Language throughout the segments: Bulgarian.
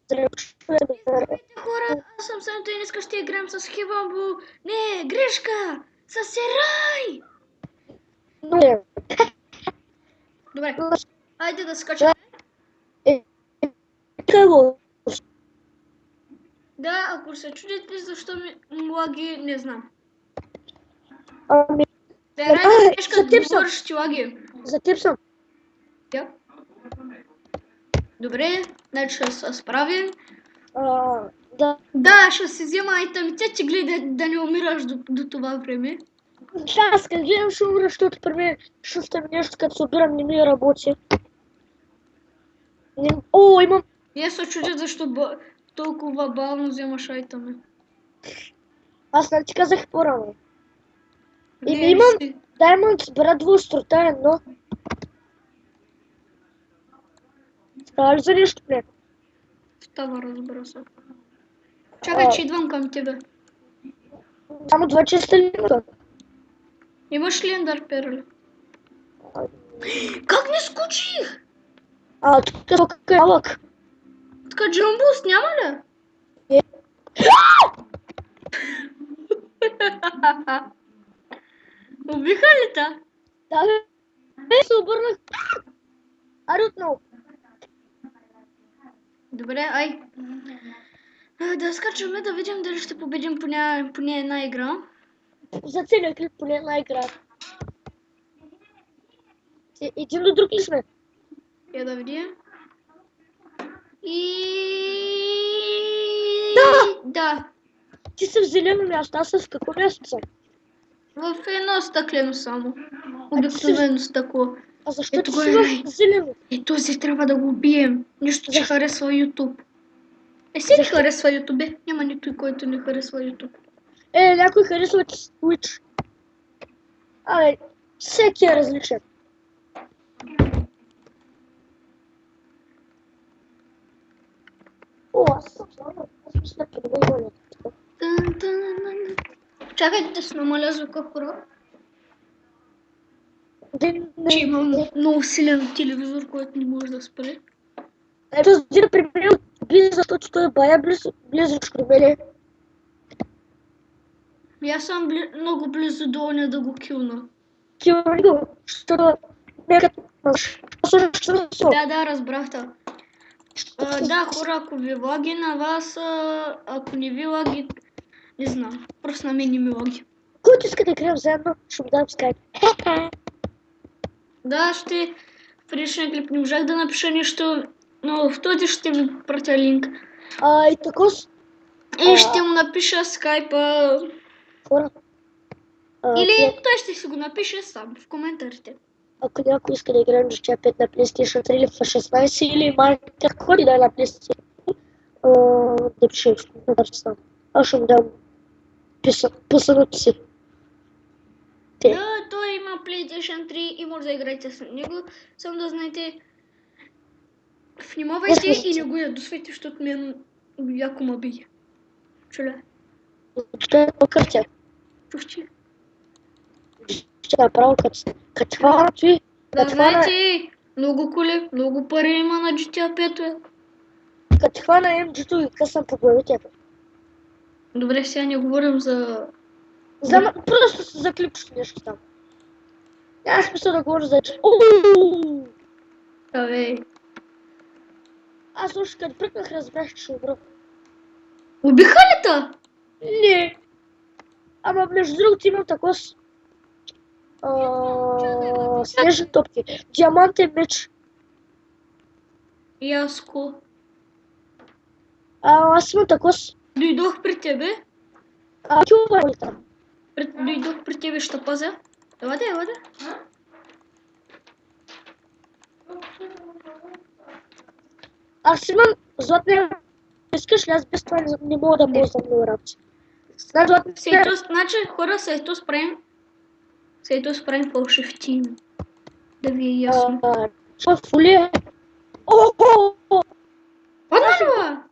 Здравейте хора, аз съм Санто и днес ще играем с Хибамбо. Не, грешка! С Серай! Добре, айде да скачаме. Да, ако се чудите защо ми лаги, не знам. Серай, грешка, говориш ти лаги. За теб съм. Добре, значи ще се справим. Да. Да, ще си взема айтемите, че гледай да не умираш до това време. Да, аз като гледам ще умра, защото при мен шустам нещо, като се обирам, не ми работи. О, имам. И аз се чудя защо толкова бавно вземаш айтеми. Аз не ти казах по-рано. Имам Diamond, брат, двуострота едно. Става ли за нещо, бе? Става, разбира се. Чакай, че идвам към тебе. Само 2 честа лимита. Имаш ли ендър перли? Как не скочих? Тук е малък. Тук джамбус няма ли? Убиха ли та? Да, бе, се обърнах. I don't know. Добре, ай. Да скачаме да видим дали ще победим поне една игра. За целия клип поне една игра. Един до друг ли сме? Я да видим. Да. Ти си в зелено място, аз съм в какво място съм? В едно стъклено само. Обикновено стъкло. А защо ти си в зелено? Този трябва да го убием. Нищо, че харесва YouTube. Всеки харесва YouTube. Няма никой, който не харесва YouTube. Някой харесва Twitch. Всеки е различен. Аз съм само. Аз мисля, че не го Чакайте да се намаля звука, хора. Че имам много силен телевизор, който не може да спре. Ето, да примерно близо, защото той е бая близочко до мене. Аз съм много близо до оня да го килна. Килна го, защото нека Да, разбрах те. Да, хора, ако ви лаги на вас, ако не ви лаги, не знам. Просто на мен не ми лаги. Който иска да играем заедно, ще му дам скайп. Да, в предишния клип не можах да напиша нещо, но в този ще ви пратя линк. И така И ще му напиша скайпа. Хора. Или той ще си го напише сам в коментарите. Ако някой иска да играем GTA 5 на PlayStation 3 или в 16 или Minecraft, какво ли да е на PlayStation, да пише в коментарите. Аз ще му дам писаното си. Да, той има PlayStation 3 и може да играете с него. Само да знаете, внимавайте и не го ядосвайте, защото мен яко ме бие. Чуле? Това е по-къртя. Чувчи? Ще направо като това ти. Да, знаете, много коли, много пари има на GTA 5. Като хвана MG-то и късам по главите. Добре, сега не говорим за... Просто за клипчето нещо там. Няма смисъл да говоря за... Абе. Аз още като пръкнах разбрах, че ще умра. Убиха ли та? Не. Ама между другото имам такова снежни топки. Диамантен меч. Яско. Аз имам такова... Дойдох при тебе. Килва ли там? Дойдох при тебе, ще пазя. Ела да. Аз имам златния... Искаш ли? Аз без това не мога да ползвам много работи. Значи хора, Сейто справим фалшив тим. Да ви е ясно. Фулия. Падна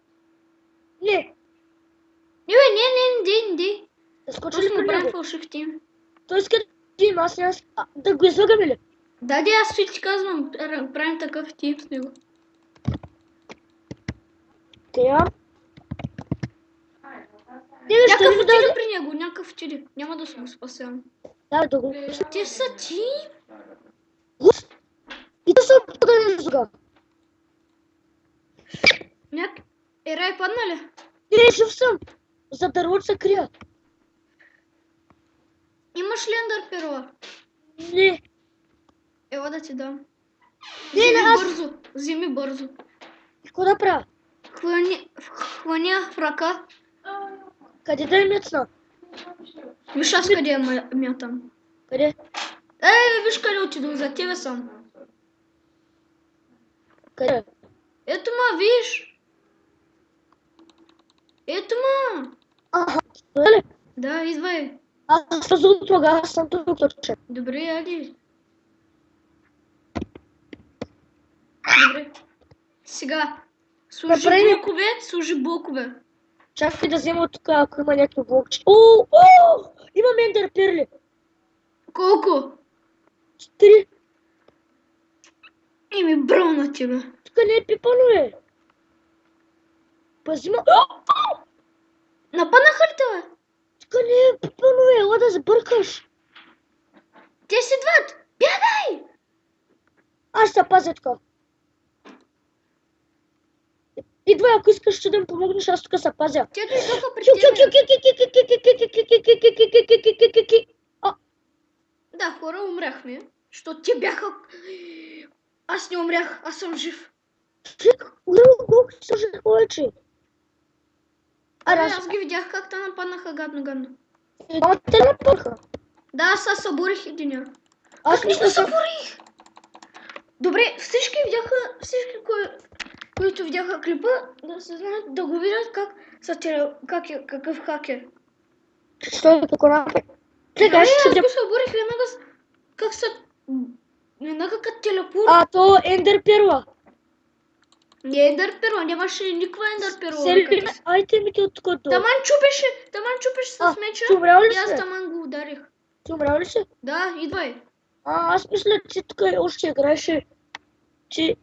Не. Не. Скочи ли при правим него? фалшив тим. Той иска да има, аз да го излагаме ли? Да, аз ти казвам, правим такъв тим с него. Тя. Не, виж, Някакъв ми отиде даде. при него, някакъв отиде. Няма да се го спасявам. Да, да го. Те са ти? И да се опита да не зга. Рай падна ли? Не, жив съм. За дървото се крия. Имаш ли ендър перо? Не. Ева да ти дам. Не, Вземи аз. бързо. Вземи бързо. Какво да правя? Хваня в ръка. Къде да е мецна? Виж аз къде я мятам. Къде? Виж къде отидох, за тебе съм. Къде? Ето ма, виж. Ето ма. Аха, нали? Да, идвай. Аз съм зло тогава, аз съм тук точно. Добре, яди. Добре. Сега. Служи Направи- блокове, служи блокове. Чакай да взема тук, ако има някакви блокче. Имам ендер перли. Колко? 3. Ми браво на тебе. Тук не е пипано, е. Пази ма. Нападнаха ли те, бе? Тук не е пипано, е. Ела да сбъркаш. Те си идват. Бягай! Аз се пазя тук. Идвай, ако искаш, ще да ми помогнеш, аз тук се пазя. Те дойдоха при тебе. Да, хора, умряхме. Защото те бяха... Аз не умрях, аз съм жив. Колко се повече? Аз ги видях как те нападнаха гадно. Те напъха. Да, аз съборих единия. Аз Не мисля, го съборих! Добре, всички видяха, които видяха клипа, да се знаят, да го видят какъв хакер. що е какво направи? Чакай, аз ще Аз видя. го съборих веднага като телепорт. То е ендер перла. Не е ендър перо, нямаше никаква ендър перо. Сели айтемите от тук долу. Таман чупеше с меча ти умрял ли и аз си? таман го ударих. Ти умрял ли си? Да, идвай. Аз мисля, че тук още играеше. Че...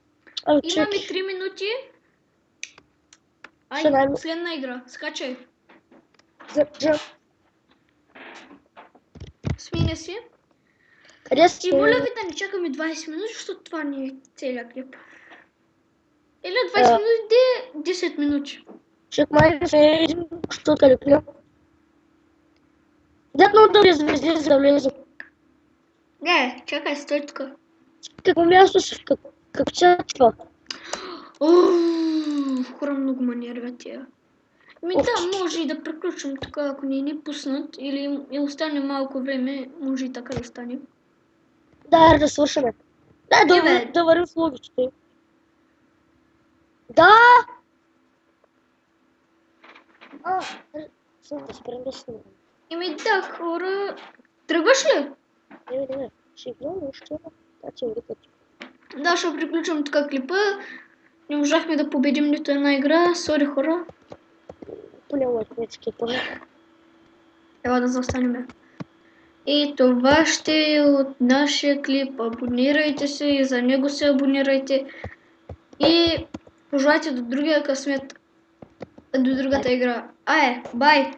Имаме чакай. 3 минути. Ще дай- Следна игра. Скачай. Сминя си. Къде си? И моля ви да не чакаме 20 минути, защото това не е целият клип. Или 20 минути, 10 минути. Чакай, се един, що къде пия. Дето да влезе, за да влезе. Не, чакай, стой тук. Какво място си? Как чаква? Хора, много ме нервят тия. Да, може и да приключим така, ако ни пуснат или остане малко време, може и така да стане. Да свършаме. Да вървим в логичите. Да! Съм да спрем да снимам. Да, хора, тръгваш ли? Не. Ще играм още. Да, ти викат. Да, ще приключим така клипа. Не можахме да победим нито една игра. Сори, хора. Поне лайкнецки па. Трябва да застанем. И това ще е от нашия клип. Абонирайте се и за него се абонирайте. И пожелайте до другия късмет. До другата игра. Бай!